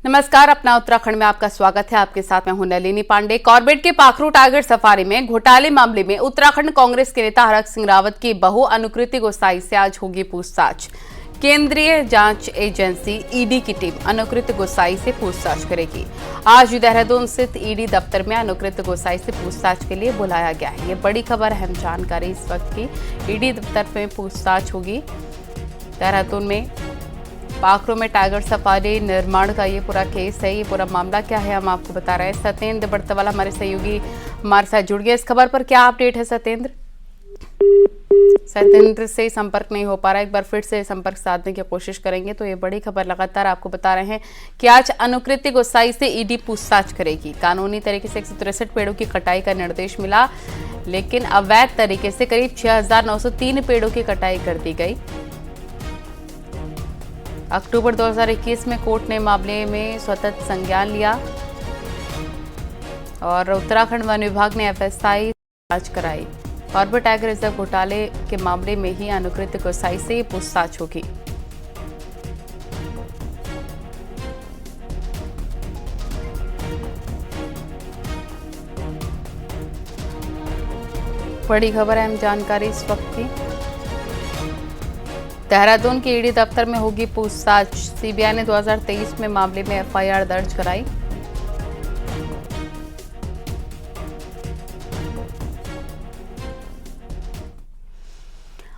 नमस्कार, अपना उत्तराखंड में आपका स्वागत है। आपके साथ मैं हूं नलिनी पांडे। कॉर्बेट के पाखरू टाइगर सफारी में घोटाले मामले में उत्तराखंड कांग्रेस के नेता हरक सिंह रावत की बहू अनुकृति गोसाई से आज होगी पूछताछ। केंद्रीय जांच एजेंसी ईडी की टीम अनुकृति गोसाई से पूछताछ करेगी। आज देहरादून स्थित ईडी दफ्तर में अनुकृति गोसाई से पूछताछ के लिए बुलाया गया है। ये बड़ी खबर, अहम जानकारी इस वक्त की। ईडी दफ्तर में पूछताछ होगी। देहरादून में पाखरू में टाइगर सफारी निर्माण का ये पूरा केस है। ये पूरा मामला क्या है, हम आपको बता रहे हैं। सत्येंद्र बड़तवाला हमारे सहयोगी हमारे साथ जुड़ गए। इस खबर पर क्या अपडेट है सत्येंद्र? सत्येंद्र से संपर्क नहीं हो पा रहा, एक बार फिर से संपर्क साधने की कोशिश करेंगे। तो ये बड़ी खबर लगातार आपको बता रहे हैं कि आज अनुकृति गोसाई से ईडी पूछताछ करेगी। कानूनी तरीके से 163 पेड़ों की कटाई का निर्देश मिला, लेकिन अवैध तरीके से करीब 6903 पेड़ों की कटाई कर दी गई। अक्टूबर 2021 में कोर्ट ने मामले में स्वतः संज्ञान लिया और उत्तराखंड वन विभाग ने एफएसआई जांच कराई। कॉर्बेट टाइगर रिजर्व घोटाले के मामले में ही अनुकृति गोसाई से पूछताछ होगी। बड़ी खबर, अहम जानकारी इस वक्त की। देहरादून के ईडी दफ्तर में होगी पूछताछ। सीबीआई ने 2023 में मामले में एफआईआर दर्ज कराई।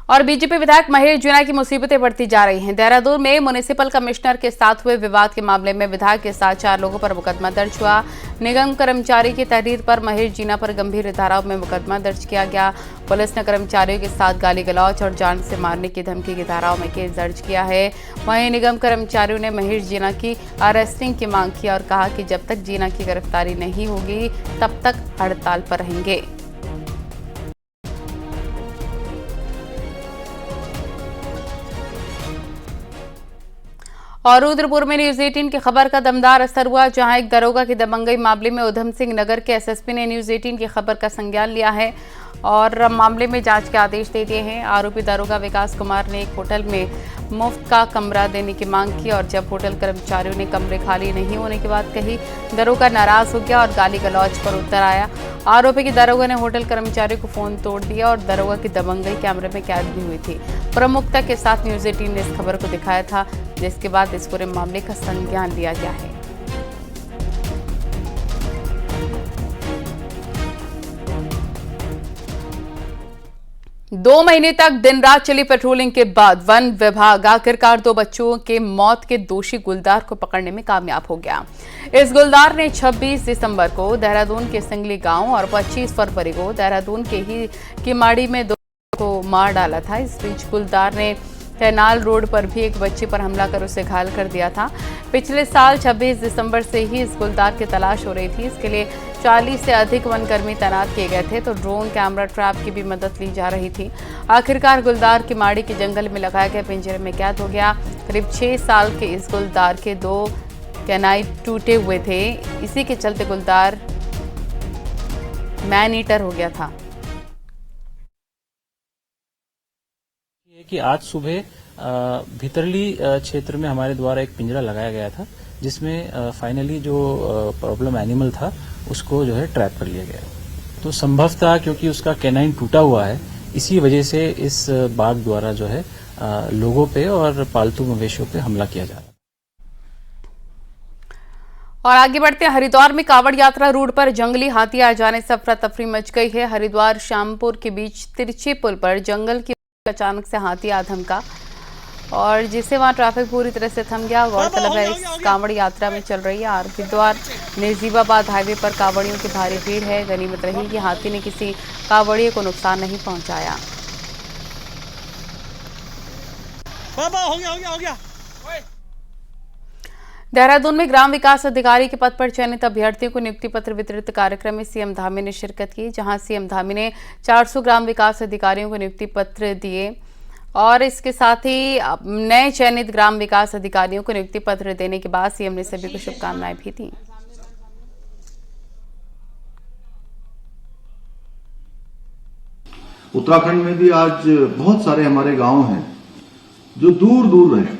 और बीजेपी विधायक महेश जीना की मुसीबतें बढ़ती जा रही हैं। देहरादून में म्युनिसिपल कमिश्नर के साथ हुए विवाद के मामले में विधायक के साथ 4 लोगों पर मुकदमा दर्ज हुआ। निगम कर्मचारी की तहरीर पर महेश जीना पर गंभीर धाराओं में मुकदमा दर्ज किया गया। पुलिस ने कर्मचारियों के साथ गाली गलौज और जान से मारने की धमकी की धाराओं में केस दर्ज किया है। वहीं निगम कर्मचारियों ने महेश जीना की अरेस्टिंग की मांग की और कहा कि जब तक जीना की गिरफ्तारी नहीं होगी तब तक हड़ताल पर रहेंगे। और रुद्रपुर में न्यूज 18 की खबर का दमदार असर हुआ, जहां एक दरोगा की दबंगई मामले में उधम सिंह नगर के एसएसपी ने न्यूज 18 की खबर का संज्ञान लिया है और मामले में जांच के आदेश दे दिए हैं। आरोपी दरोगा विकास कुमार ने एक होटल में मुफ्त का कमरा देने की मांग की और जब होटल कर्मचारियों ने कमरे खाली नहीं होने की बात कही, दरोगा नाराज हो गया और गाली गलौज पर उतर आया। आरोपी की दरोगा ने होटल कर्मचारी को फोन तोड़ दिया और दरोगा की दबंगई कैमरे में कैद भी हुई थी। प्रमुखता के साथ न्यूज 18 ने इस खबर को दिखाया था, जिसके बाद इस पूरे मामले का संज्ञान लिया गया है। दो महीने तक दिन रात चली पेट्रोलिंग के बाद वन विभाग आखिरकार 2 बच्चों के मौत के दोषी गुलदार को पकड़ने में कामयाब हो गया। इस गुलदार ने 26 दिसंबर को देहरादून के सिंगली गांव और 25 फरवरी को देहरादून के ही किमाड़ी में 2 को मार डाला था। इस बीच गुलदार ने कैनाल रोड पर भी एक बच्चे पर हमला कर उसे घायल कर दिया था। पिछले साल 26 दिसंबर से ही इस गुलदार की तलाश हो रही थी। इसके लिए 40 से अधिक वनकर्मी तैनात किए गए थे, तो ड्रोन कैमरा ट्रैप की भी मदद ली जा रही थी। आखिरकार गुलदार किमाड़ी के जंगल में लगाए गए पिंजरे में कैद हो गया। करीब 6 साल के इस गुलदार के 2 कैनाई टूटे हुए थे। इसी के चलते गुलदार मैन ईटर हो गया था। कि आज सुबह भीतरली क्षेत्र में हमारे द्वारा एक पिंजरा लगाया गया था, जिसमें फाइनली जो प्रॉब्लम एनिमल था उसको जो है ट्रैप कर लिया गया। तो संभव था क्योंकि उसका कैनाइन टूटा हुआ है, इसी वजह से इस बाघ द्वारा जो है लोगों पे और पालतू मवेशियों पे हमला किया जा रहा है। और आगे बढ़ते हैं। हरिद्वार में कांवड़ यात्रा रूट पर जंगली हाथी आ जाने से अफरा तफरी मच गई है। हरिद्वार श्यामपुर के बीच तिरछे पुल पर जंगल की अचानक से हाथी आ धमका और जिससे वहां ट्रैफिक पूरी तरह से थम गया। गौरतलब है इस कांवड़ यात्रा में चल रही है। हरिद्वार नजीबाबाद हाईवे पर कांवड़ियों की भारी भीड़ है। गनीमत रही कि हाथी ने किसी कांवड़िए को नुकसान नहीं पहुंचाया। हो गया। देहरादून में ग्राम विकास अधिकारी के पद पर चयनित अभ्यर्थियों को नियुक्ति पत्र वितरित कार्यक्रम में सीएम धामी ने शिरकत की, जहां सीएम धामी ने 400 ग्राम विकास अधिकारियों को नियुक्ति पत्र दिए और इसके साथ ही नए चयनित ग्राम विकास अधिकारियों को नियुक्ति पत्र देने के बाद सीएम ने सभी को शुभकामनाएं भी दी। उत्तराखंड में भी आज बहुत सारे हमारे गांव हैं जो दूर दूर हैं,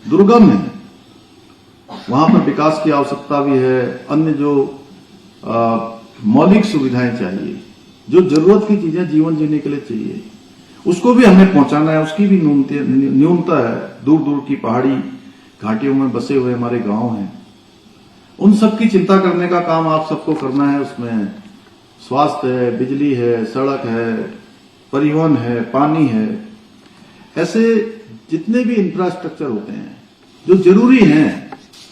दुर्गम हैं, वहां पर विकास की आवश्यकता भी है। अन्य जो मौलिक सुविधाएं चाहिए, जो जरूरत की चीजें जीवन जीने के लिए चाहिए, उसको भी हमें पहुंचाना है। उसकी भी न्यूनता है। दूर दूर की पहाड़ी घाटियों में बसे हुए हमारे गांव हैं, उन सब की चिंता करने का काम आप सबको करना है। उसमें स्वास्थ्य है, बिजली है, सड़क है, परिवहन है, पानी है, ऐसे जितने भी इंफ्रास्ट्रक्चर होते हैं जो जरूरी हैं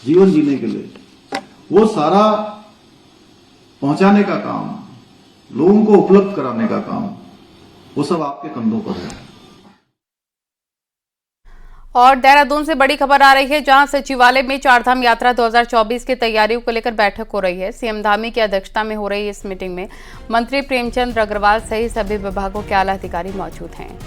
जीवन जीने के लिए, वो सारा पहुंचाने का काम, लोगों को उपलब्ध कराने का काम, वो सब आपके कंधों पर है। और देहरादून से बड़ी खबर आ रही है, जहां सचिवालय में चारधाम यात्रा 2024 की तैयारियों को लेकर बैठक हो रही है। सीएम धामी की अध्यक्षता में हो रही इस मीटिंग में मंत्री प्रेमचंद अग्रवाल सहित सभी विभागों के आला अधिकारी मौजूद हैं।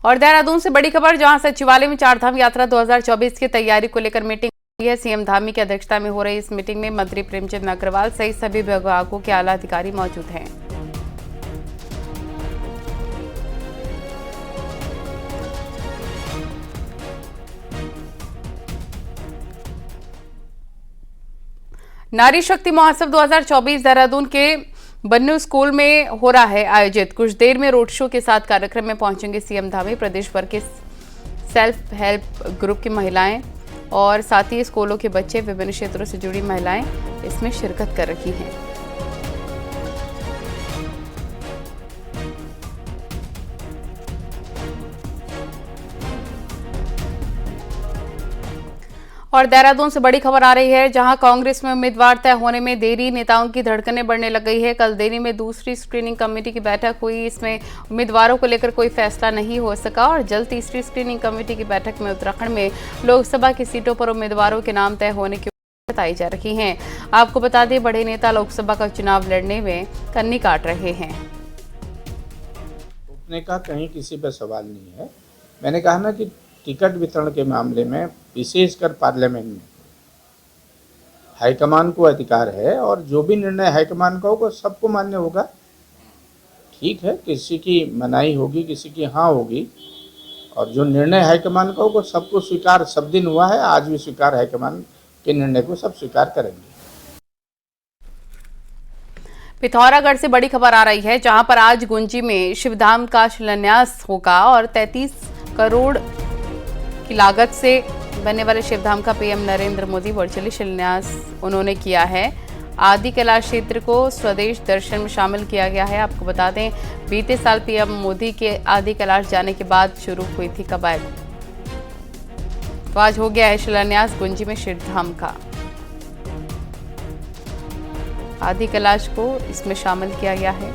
और देहरादून से बड़ी खबर, जहां सचिवालय में चारधाम यात्रा 2024 की तैयारी को लेकर मीटिंग है। सीएम धामी की अध्यक्षता में हो रही इस मीटिंग में मंत्री प्रेमचंद अग्रवाल सहित सभी विभागों के आला अधिकारी मौजूद हैं। नारी शक्ति महोत्सव 2024 देहरादून के बन्नू स्कूल में हो रहा है आयोजित। कुछ देर में रोड शो के साथ कार्यक्रम में पहुंचेंगे सीएम धामी। प्रदेश भर के सेल्फ हेल्प ग्रुप की महिलाएं और साथ ही स्कूलों के बच्चे, विभिन्न क्षेत्रों से जुड़ी महिलाएं इसमें शिरकत कर रही हैं। और देहरादून से बड़ी खबर आ रही है, जहां कांग्रेस में उम्मीदवार तय होने में देरी, नेताओं की धड़कनें बढ़ने लग गई है। कल देरी में दूसरी स्क्रीनिंग कमेटी की बैठक हुई। इसमें उम्मीदवारों को लेकर कोई फैसला नहीं हो सका और जल्द तीसरी स्क्रीनिंग कमेटी की बैठक में उत्तराखंड में लोकसभा की सीटों पर उम्मीदवारों के नाम तय होने की बताई जा रही हैं। आपको बता दें, बड़े नेता लोकसभा का चुनाव लड़ने में कन्नी काट रहे हैं। रोकने का कहीं किसी पर सवाल नहीं है। मैंने कहा ना कि टिकट वितरण के मामले में विशेषकर पार्लियामेंट में हाईकमान को अधिकार है और जो भी निर्णय हाईकमान का होगा सबको मान्य होगा। ठीक है, किसी की मनाही होगी, किसी की हाँ होगी, और जो निर्णय हाईकमान का होगा सबको स्वीकार सब दिन हुआ है, आज भी स्वीकार हाईकमान के निर्णय को सब स्वीकार करेंगे। पिथौरागढ़ से बड़ी खबर आ रही है, जहां पर आज गुंजी में शिवधाम का शिलान्यास होगा और 33 करोड़ की लागत से बनने वाले शिवधाम का पीएम नरेंद्र मोदी वर्चुअली शिलान्यास उन्होंने किया है। आदि कैलाश क्षेत्र को स्वदेश दर्शन में शामिल किया गया है। आपको बता दें, बीते साल पीएम मोदी के आदि कैलाश जाने के बाद शुरू हुई थी कवायद। तो आज हो गया है शिलान्यास गुंजी में शिवधाम का। आदि कैलाश को इसमें शामिल किया गया है।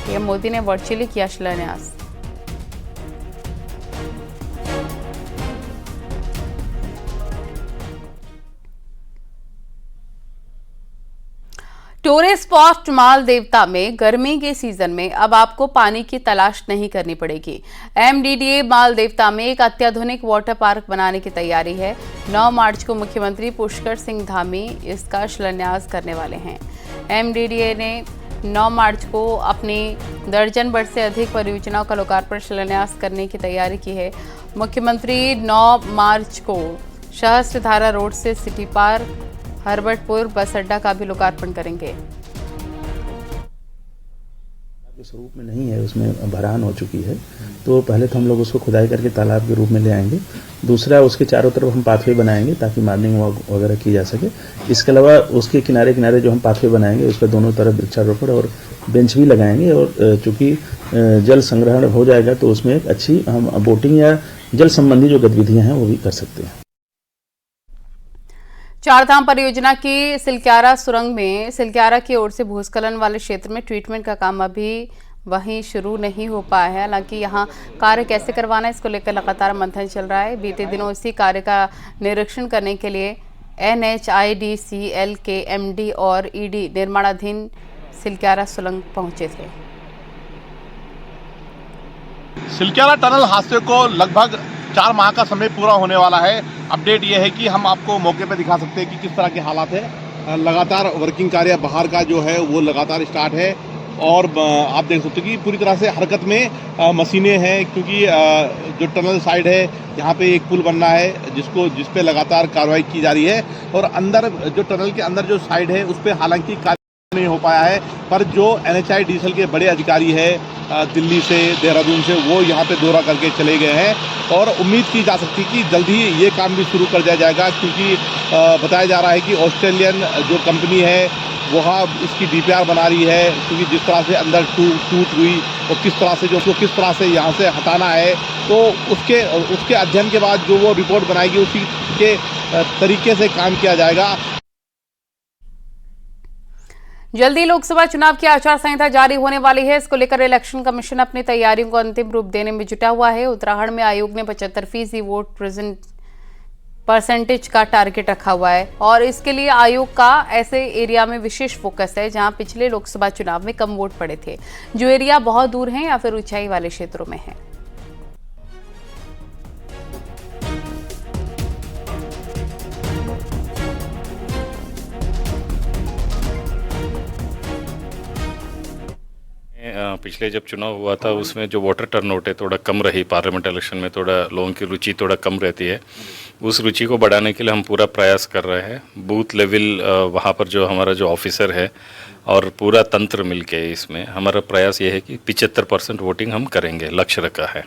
पीएम मोदी ने वर्चुअली किया शिलान्यास। टूरिस्ट स्पॉट माल देवता में गर्मी के सीजन में अब आपको पानी की तलाश नहीं करनी पड़ेगी। एमडीडीए माल देवता में एक अत्याधुनिक वाटर पार्क बनाने की तैयारी है। 9 मार्च को मुख्यमंत्री पुष्कर सिंह धामी इसका शिलान्यास करने वाले हैं। एमडीडीए ने 9 मार्च को अपनी दर्जन भर से अधिक परियोजनाओं का लोकार्पण शिलान्यास करने की तैयारी की है। मुख्यमंत्री 9 मार्च को सहस्त्रधारा रोड से सिटी पार्क, हरबटपुर बस अड्डा का भी लोकार्पण करेंगे। स्वरूप में नहीं है, उसमें भरान हो चुकी है, तो पहले तो हम लोग उसको खुदाई करके तालाब के रूप में ले आएंगे। दूसरा, उसके चारों तरफ हम पाथवे बनाएंगे ताकि मार्निंग वॉक वगैरह की जा सके। इसके अलावा उसके किनारे किनारे जो हम पाथवे बनाएंगे उस पर दोनों तरफ वृक्षारोपण और बेंच भी लगाएंगे। और चूंकि जल संग्रहण हो जाएगा तो उसमें एक अच्छी हम बोटिंग या जल संबंधी जो गतिविधियां हैं वो भी कर सकते हैं। चारधाम परियोजना की सिलक्यारा सुरंग में सिलक्यारा की ओर से भूस्खलन वाले क्षेत्र में ट्रीटमेंट का काम अभी वहीं शुरू नहीं हो पाया है। हालांकि यहां कार्य कैसे करवाना है, इसको लेकर लगातार मंथन चल रहा है। बीते दिनों इसी कार्य का निरीक्षण करने के लिए NHIDCL के MD और ED निर्माणाधीन सिलक्यारा सुरंग पहुंचे थे। सिलक्यारा टनल हादसे को लगभग 4 माह का समय पूरा होने वाला है। अपडेट ये है कि हम आपको मौके पर दिखा सकते हैं कि किस तरह के हालात है। लगातार वर्किंग कार्य बाहर का जो है वो लगातार स्टार्ट है और आप देख सकते हो कि पूरी तरह से हरकत में मशीनें हैं, क्योंकि जो टनल साइड है यहाँ पे एक पुल बनना है जिस पे लगातार कार्रवाई की जा रही है और अंदर जो टनल के अंदर जो साइड है उस पर हालांकि कार्य नहीं हो पाया है, पर जो NHAI डीजल के बड़े अधिकारी है दिल्ली से देहरादून से वो यहाँ पे दौरा करके चले गए हैं और उम्मीद की जा सकती है कि जल्द ही ये काम भी शुरू कर दिया जाएगा, क्योंकि बताया जा रहा है कि ऑस्ट्रेलियन जो कंपनी है वहाँ इसकी DPR बना रही है, क्योंकि जिस तरह से अंदर टूट हुई और किस तरह से जो उसको किस तरह से यहाँ से हटाना है, तो उसके अध्ययन के बाद जो वो रिपोर्ट बनाएगी उसी के तरीके से काम किया जाएगा। जल्दी लोकसभा चुनाव की आचार संहिता जारी होने वाली है। इसको लेकर इलेक्शन कमीशन अपनी तैयारियों को अंतिम रूप देने में जुटा हुआ है। उत्तराखंड में आयोग ने 75% वोट परसेंटेज का टारगेट रखा हुआ है और इसके लिए आयोग का ऐसे एरिया में विशेष फोकस है जहां पिछले लोकसभा चुनाव में कम वोट पड़े थे, जो एरिया बहुत दूर हैं या फिर ऊंचाई वाले क्षेत्रों में है। पिछले जब चुनाव हुआ था उसमें जो वोटर टर्नआउट है थोड़ा कम रही, पार्लियामेंट इलेक्शन में थोड़ा लोगों की रुचि थोड़ा कम रहती है। उस रुचि को बढ़ाने के लिए हम पूरा प्रयास कर रहे हैं। बूथ लेवल वहाँ पर जो हमारा जो ऑफिसर है और पूरा तंत्र मिलके इसमें हमारा प्रयास ये है कि 75% वोटिंग हम करेंगे, लक्ष्य रखा है।